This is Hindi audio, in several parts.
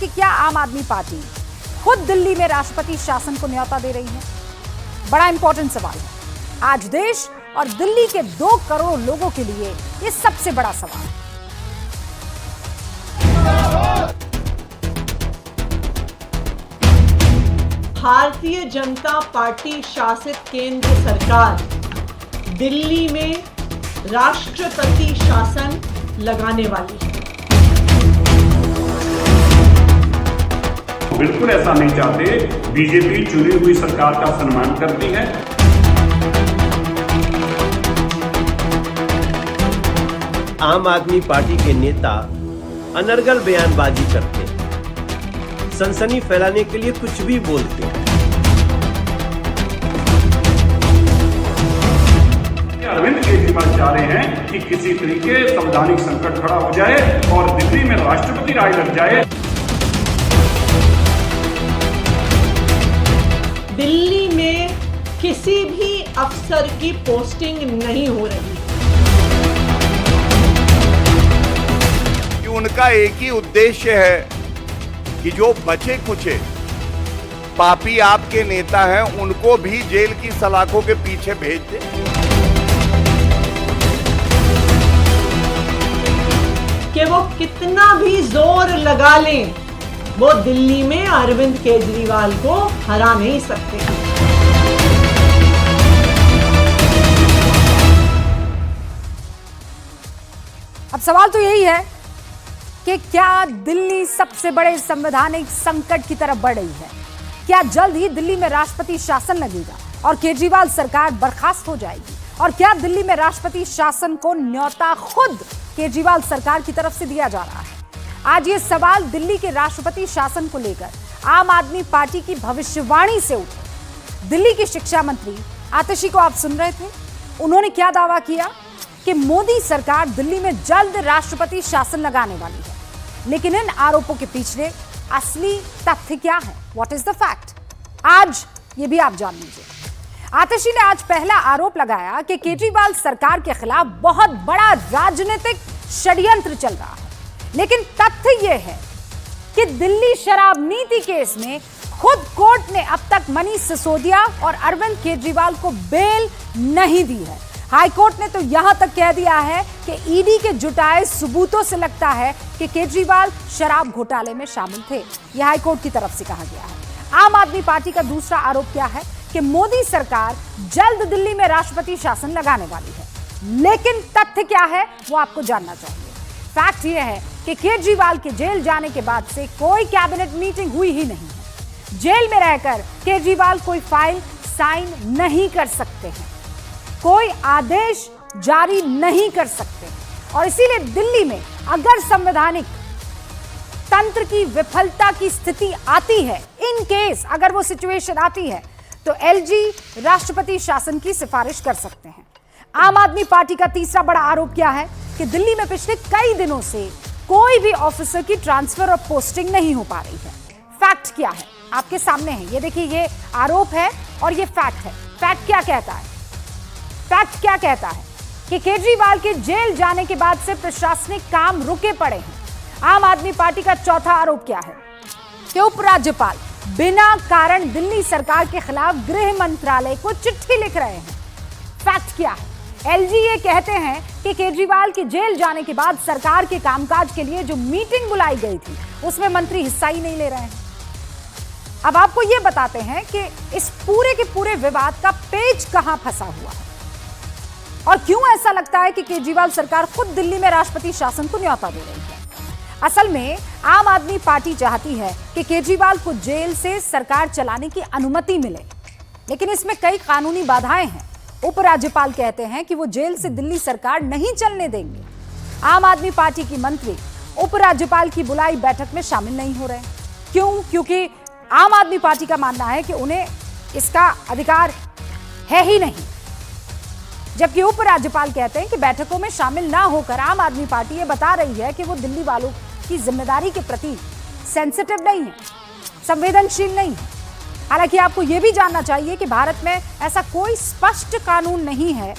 कि क्या आम आदमी पार्टी खुद दिल्ली में राष्ट्रपति शासन को न्योता दे रही है? बड़ा इंपॉर्टेंट सवाल है आज देश और दिल्ली के 2 करोड़ लोगों के लिए ये सबसे बड़ा सवाल है। भारतीय जनता पार्टी शासित केंद्र सरकार दिल्ली में राष्ट्रपति शासन लगाने वाली है। बिल्कुल ऐसा नहीं चाहते। बीजेपी चुनी हुई सरकार का सम्मान करती है। आम आदमी पार्टी के नेता अनर्गल बयानबाजी करते हैं, सनसनी फैलाने के लिए कुछ भी बोलते हैं। अरविंद केजरीवाल चाह रहे हैं कि किसी तरीके संवैधानिक संकट खड़ा हो जाए और दिल्ली में राष्ट्रपति राज लग जाए। दिल्ली में किसी भी अफसर की पोस्टिंग नहीं हो रही। उनका एक ही उद्देश्य है कि जो बचे कुचे पापी आपके नेता हैं उनको भी जेल की सलाखों के पीछे भेज दे। कि वो कितना भी जोर लगा लें, वो दिल्ली में अरविंद केजरीवाल को हरा नहीं सकते। अब सवाल तो यही है कि क्या दिल्ली सबसे बड़े संवैधानिक संकट की तरफ बढ़ रही है? क्या जल्द ही दिल्ली में राष्ट्रपति शासन लगेगा और केजरीवाल सरकार बर्खास्त हो जाएगी? और क्या दिल्ली में राष्ट्रपति शासन को न्योता खुद केजरीवाल सरकार की तरफ से दिया जा रहा है? आज ये सवाल दिल्ली के राष्ट्रपति शासन को लेकर आम आदमी पार्टी की भविष्यवाणी से उठे। दिल्ली की शिक्षा मंत्री आतिशी को आप सुन रहे थे। उन्होंने क्या दावा किया कि मोदी सरकार दिल्ली में जल्द राष्ट्रपति शासन लगाने वाली है। लेकिन इन आरोपों के पीछे असली तथ्य क्या है? What is the fact? आज ये भी आप जान लीजिए। आतिशी ने आज पहला आरोप लगाया कि केजरीवाल सरकार के खिलाफ बहुत बड़ा राजनीतिक षड्यंत्र चल रहा है। लेकिन तथ्य यह है कि दिल्ली शराब नीति केस में खुद कोर्ट ने अब तक मनीष सिसोदिया और अरविंद केजरीवाल को बेल नहीं दी है। हाईकोर्ट ने तो यहां तक कह दिया है कि ईडी के जुटाए सबूतों से लगता है कि केजरीवाल शराब घोटाले में शामिल थे। यह हाईकोर्ट की तरफ से कहा गया है। आम आदमी पार्टी का दूसरा आरोप क्या है कि मोदी सरकार जल्द दिल्ली में राष्ट्रपति शासन लगाने वाली है। लेकिन तथ्य क्या है वो आपको जानना चाहिए। फैक्ट यह है कि केजरीवाल के जेल जाने के बाद से कोई कैबिनेट मीटिंग हुई ही नहीं है। जेल में रहकर केजरीवाल कोई फाइल साइन नहीं कर सकते हैं, कोई आदेश जारी नहीं कर सकते और इसीलिए दिल्ली में अगर संवैधानिक तंत्र की विफलता की स्थिति आती है, इन केस अगर वो सिचुएशन आती है, तो एलजी राष्ट्रपति शासन की सिफारिश कर सकते हैं। आम आदमी पार्टी का तीसरा बड़ा आरोप क्या है कि दिल्ली में पिछले कई दिनों से कोई भी ऑफिसर की ट्रांसफर और पोस्टिंग नहीं हो पा रही है। फैक्ट क्या है आपके सामने है। ये देखिए, ये आरोप है और ये फैक्ट है। फैक्ट क्या कहता है? फैक्ट क्या कहता है कि केजरीवाल के जेल जाने के बाद से प्रशासनिक काम रुके पड़े हैं। आम आदमी पार्टी का चौथा आरोप क्या है कि उपराज्यपाल बिना कारण दिल्ली सरकार के खिलाफ गृह मंत्रालय को चिट्ठी लिख रहे हैं। फैक्ट क्या है? एलजी ये कहते हैं कि केजरीवाल के जेल जाने के बाद सरकार के कामकाज के लिए जो मीटिंग बुलाई गई थी उसमें मंत्री हिस्सा ही नहीं ले रहे हैं। अब आपको ये बताते हैं कि इस पूरे के पूरे विवाद का पेच कहां फंसा हुआ है और क्यों ऐसा लगता है कि केजरीवाल सरकार खुद दिल्ली में राष्ट्रपति शासन को न्योता दे रही है। असल में आम आदमी पार्टी चाहती है कि केजरीवाल को जेल से सरकार चलाने की अनुमति मिले, लेकिन इसमें कई कानूनी बाधाएं हैं। उपराज्यपाल कहते हैं कि वो जेल से दिल्ली सरकार नहीं चलने देंगे। आम आदमी पार्टी की मंत्री उपराज्यपाल की बुलाई बैठक में शामिल नहीं हो रहे। क्यों? क्योंकि आम आदमी पार्टी का मानना है कि उन्हें इसका अधिकार है ही नहीं, जबकि उपराज्यपाल कहते हैं कि बैठकों में शामिल ना होकर आम आदमी पार्टी ये बता रही है कि वो दिल्ली वालों की जिम्मेदारी के प्रति सेंसिटिव नहीं है, संवेदनशील नहीं है। हालांकि आपको यह भी जानना चाहिए कि भारत में ऐसा कोई स्पष्ट कानून नहीं है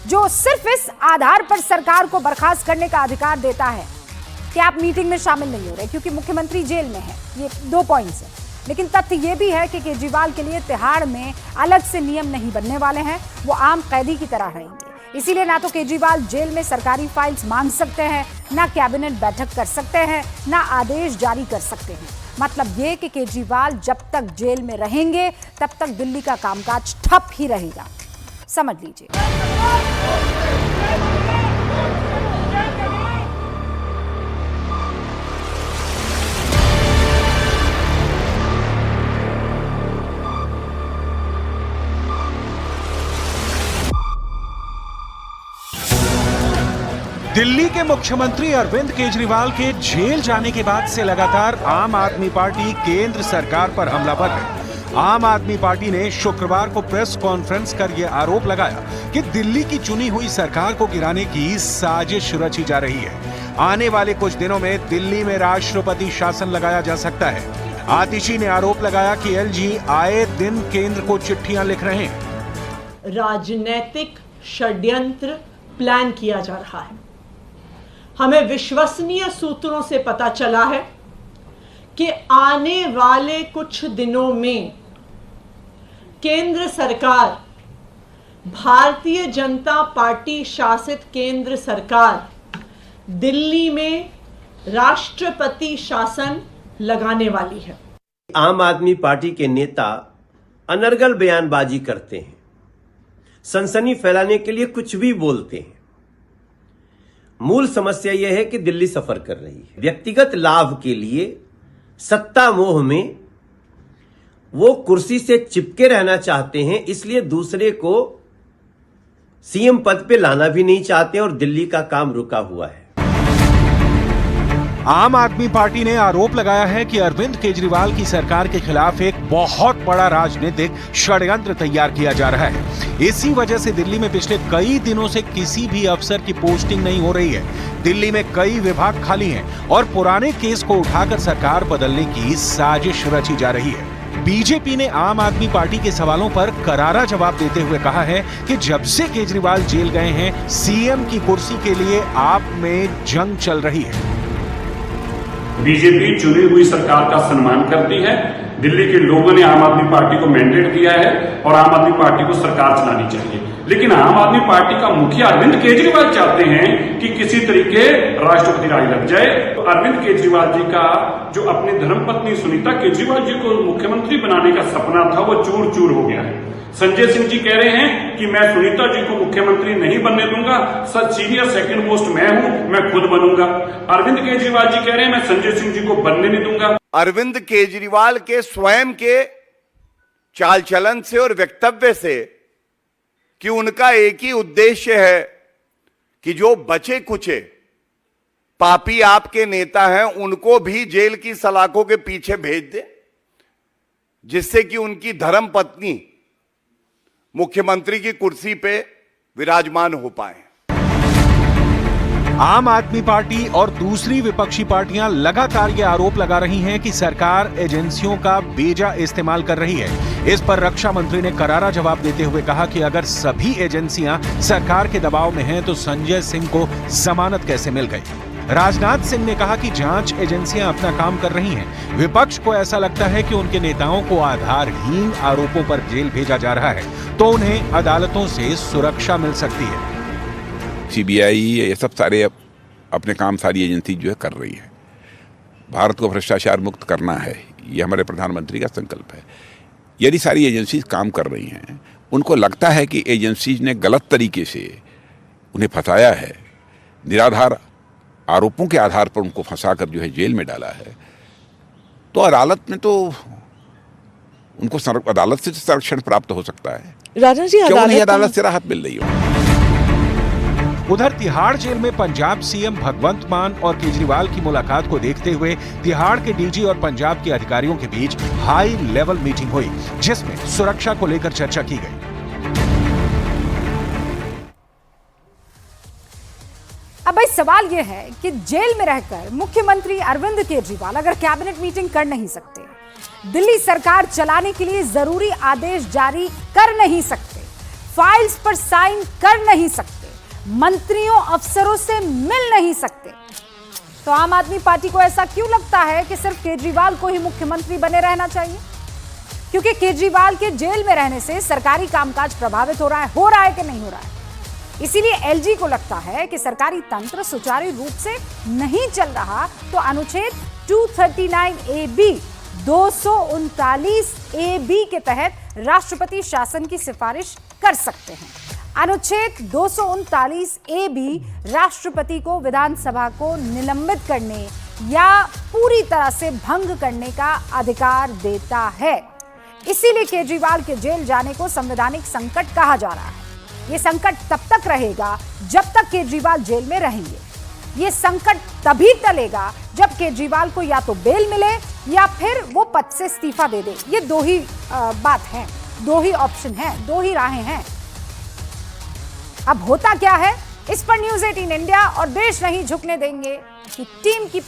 जो सिर्फ इस आधार पर सरकार को बर्खास्त करने का अधिकार देता है कि आप मीटिंग में शामिल नहीं हो रहे क्योंकि मुख्यमंत्री जेल में है। ये 2 पॉइंट्स हैं। लेकिन तथ्य ये भी है कि केजरीवाल के लिए तिहाड़ में अलग से नियम नहीं बनने वाले हैं, वो आम कैदी की तरह रहेंगे। इसीलिए ना तो केजरीवाल जेल में सरकारी फाइल्स मांग सकते हैं, ना कैबिनेट बैठक कर सकते हैं, ना आदेश जारी कर सकते हैं। मतलब ये कि केजरीवाल जब तक जेल में रहेंगे तब तक दिल्ली का कामकाज ठप ही रहेगा। समझ लीजिए। दिल्ली के मुख्यमंत्री अरविंद केजरीवाल के जेल जाने के बाद से लगातार आम आदमी पार्टी केंद्र सरकार पर हमलावर है। आम आदमी पार्टी ने शुक्रवार को प्रेस कॉन्फ्रेंस कर यह आरोप लगाया कि दिल्ली की चुनी हुई सरकार को गिराने की साजिश रची जा रही है। आने वाले कुछ दिनों में दिल्ली में राष्ट्रपति शासन लगाया जा सकता है। आतिशी ने आरोप लगाया कि एलजी आए दिन केंद्र को चिट्ठियां लिख रहे हैं। राजनीतिक षड्यंत्र प्लान किया जा रहा है। हमें विश्वसनीय सूत्रों से पता चला है कि आने वाले कुछ दिनों में केंद्र सरकार, भारतीय जनता पार्टी शासित केंद्र सरकार दिल्ली में राष्ट्रपति शासन लगाने वाली है। आम आदमी पार्टी के नेता अनर्गल बयानबाजी करते हैं, सनसनी फैलाने के लिए कुछ भी बोलते हैं। मूल समस्या यह है कि दिल्ली सफर कर रही है। व्यक्तिगत लाभ के लिए सत्ता मोह में वो कुर्सी से चिपके रहना चाहते हैं, इसलिए दूसरे को सीएम पद पे लाना भी नहीं चाहते और दिल्ली का काम रुका हुआ है। आम आदमी पार्टी ने आरोप लगाया है कि अरविंद केजरीवाल की सरकार के खिलाफ एक बहुत बड़ा राजनीतिक षड्यंत्र तैयार किया जा रहा है। इसी वजह से दिल्ली में पिछले कई दिनों से किसी भी अफसर की पोस्टिंग नहीं हो रही है। दिल्ली में कई विभाग खाली हैं और पुराने केस को उठाकर सरकार बदलने की साजिश रची जा रही है। बीजेपी ने आम आदमी पार्टी के सवालों पर करारा जवाब देते हुए कहा है कि जब से केजरीवाल जेल गए हैं, सीएम की कुर्सी के लिए आप में जंग चल रही है। बीजेपी चुनी हुई सरकार का सम्मान करती है। दिल्ली के लोगों ने आम आदमी पार्टी को मैंडेट दिया है और आम आदमी पार्टी को सरकार चलानी चाहिए। लेकिन आम आदमी पार्टी का मुखिया अरविंद केजरीवाल चाहते हैं कि किसी तरीके राष्ट्रपति राज लग जाए। तो अरविंद केजरीवाल जी का जो अपनी धर्मपत्नी सुनीता केजरीवाल जी को मुख्यमंत्री बनाने का सपना था, वो चूर चूर हो गया है। संजय सिंह जी कह रहे हैं कि मैं सुनीता जी को मुख्यमंत्री नहीं बनने दूंगा, सर सीनियर सेकंड मोस्ट मैं हूं, मैं खुद बनूंगा। अरविंद केजरीवाल जी कह रहे हैं मैं संजय सिंह जी को बनने नहीं दूंगा। अरविंद केजरीवाल के स्वयं के चाल चलन से और वक्तव्य से कि उनका एक ही उद्देश्य है कि जो बचे कुचे पापी आपके नेता हैं उनको भी जेल की सलाखों के पीछे भेज दे, जिससे कि उनकी धर्मपत्नी मुख्यमंत्री की कुर्सी पे विराजमान हो पाए। आम आदमी पार्टी और दूसरी विपक्षी पार्टियां लगातार ये आरोप लगा रही हैं कि सरकार एजेंसियों का बेजा इस्तेमाल कर रही है। इस पर रक्षा मंत्री ने करारा जवाब देते हुए कहा कि अगर सभी एजेंसियां सरकार के दबाव में हैं तो संजय सिंह को जमानत कैसे मिल गई। राजनाथ सिंह ने कहा कि जांच एजेंसियां अपना काम कर रही हैं। विपक्ष को ऐसा लगता है कि उनके नेताओं को आधारहीन आरोपों पर जेल भेजा जा रहा है तो उन्हें अदालतों से सुरक्षा मिल सकती है। सीबीआई ये सब सारे अपने काम सारी एजेंसी जो है कर रही है। भारत को भ्रष्टाचार मुक्त करना है, ये हमारे प्रधानमंत्री का संकल्प है। यदि सारी एजेंसी काम कर रही हैं, उनको लगता है कि एजेंसीज ने गलत तरीके से उन्हें फंसाया है, निराधार आरोपों के आधार पर उनको फंसाकर जो है जेल में डाला है, तो अदालत में तो उनको अदालत से संरक्षण प्राप्त हो सकता है। राजा जी, क्यों नहीं अदालत से राहत मिल रही हो? उधर तिहाड़ जेल में पंजाब सीएम भगवंत मान और केजरीवाल की मुलाकात को देखते हुए तिहाड़ के डीजी और पंजाब के अधिकारियों के बीच हाई लेवल मीटिंग हुई, जिसमें सुरक्षा को लेकर चर्चा की गई। अब भाई सवाल यह है कि जेल में रहकर मुख्यमंत्री अरविंद केजरीवाल अगर कैबिनेट मीटिंग कर नहीं सकते, दिल्ली सरकार चलाने के लिए जरूरी आदेश जारी कर नहीं सकते, फाइल्स पर साइन कर नहीं सकते, मंत्रियों अफसरों से मिल नहीं सकते, तो आम आदमी पार्टी को ऐसा क्यों लगता है कि सिर्फ केजरीवाल को ही मुख्यमंत्री बने रहना चाहिए? क्योंकि केजरीवाल के जेल में रहने से सरकारी कामकाज प्रभावित हो रहा है कि नहीं हो रहा है? इसीलिए एलजी को लगता है कि सरकारी तंत्र सुचारू रूप से नहीं चल रहा तो अनुच्छेद 239 ए बी के तहत राष्ट्रपति शासन की सिफारिश कर सकते हैं। अनुच्छेद 239 ए बी राष्ट्रपति को विधानसभा को निलंबित करने या पूरी तरह से भंग करने का अधिकार देता है। इसीलिए केजरीवाल के जेल जाने को संवैधानिक संकट कहा जा रहा है। ये संकट तब तक रहेगा जब तक केजरीवाल जेल में रहेंगे। ये संकट तभी टलेगा जब केजरीवाल को या तो बेल मिले या फिर वो पद से इस्तीफा दे दे। ये दो ही बात है, दो ही ऑप्शन है, दो ही राहें हैं। अब होता क्या है, इस पर न्यूज़ 18 इंडिया और देश नहीं झुकने देंगे की टीम की